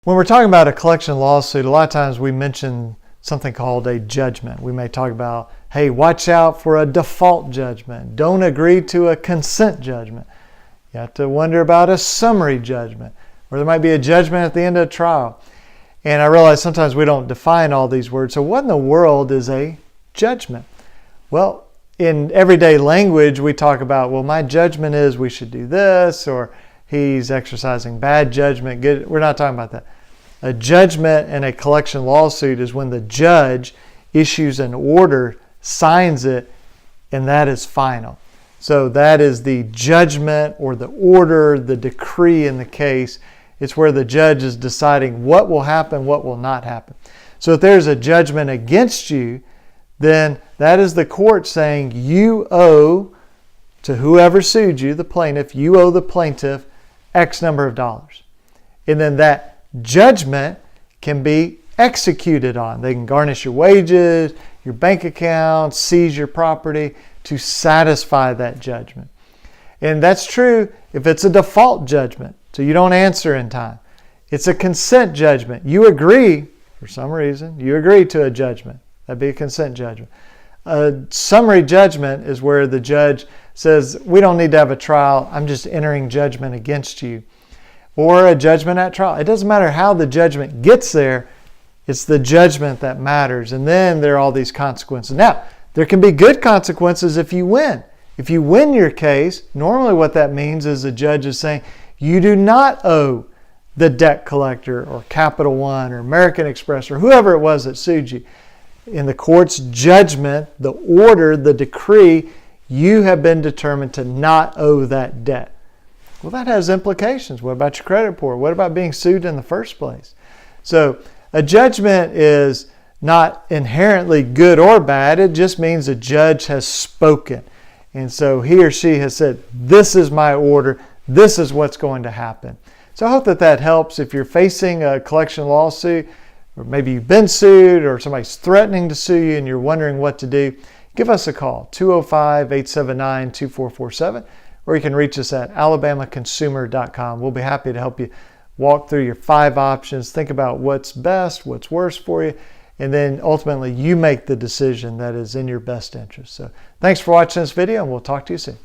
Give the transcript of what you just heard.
When we're talking about a collection lawsuit, a lot of times we mention something called a judgment. We may talk about, hey, watch out for a default judgment. Don't agree to a consent judgment. You have to wonder about a summary judgment, or there might be a judgment at the end of a trial. And I realize sometimes we don't define all these words. So what in the world is a judgment? Well, in everyday language, we talk about, well, my judgment is we should do this, or he's exercising bad judgment. We're not talking about that. A judgment in a collection lawsuit is when the judge issues an order, signs it, and that is final. So that is the judgment or the order, the decree in the case. It's where the judge is deciding what will happen, what will not happen. So if there's a judgment against you, then that is the court saying you owe to whoever sued you, the plaintiff, you owe the plaintiff X number of dollars. And then that judgment can be executed on. They can garnish your wages, your bank account, seize your property to satisfy that judgment. And that's true if it's a default judgment, so you don't answer in time. It's a consent judgment. You agree, for some reason, you agree to a judgment. That'd be a consent judgment. A summary judgment is where the judge says, we don't need to have a trial, I'm just entering judgment against you. Or a judgment at trial. It doesn't matter how the judgment gets there, it's the judgment that matters. And then there are all these consequences. Now, there can be good consequences if you win. If you win your case, normally what that means is the judge is saying, you do not owe the debt collector or Capital One or American Express or whoever it was that sued you. In the court's judgment, the order, the decree, you have been determined to not owe that debt. Well, that has implications. What about your credit report? What about being sued in the first place? So a judgment is not inherently good or bad. It just means a judge has spoken. And so he or she has said, this is my order. This is what's going to happen. So I hope that helps. If you're facing a collection lawsuit, or maybe you've been sued, or somebody's threatening to sue you and you're wondering what to do, give us a call, 205-879-2447. Or you can reach us at alabamaconsumer.com. We'll be happy to help you walk through your 5 options, think about what's best, what's worst for you, and then ultimately you make the decision that is in your best interest. So thanks for watching this video, and we'll talk to you soon.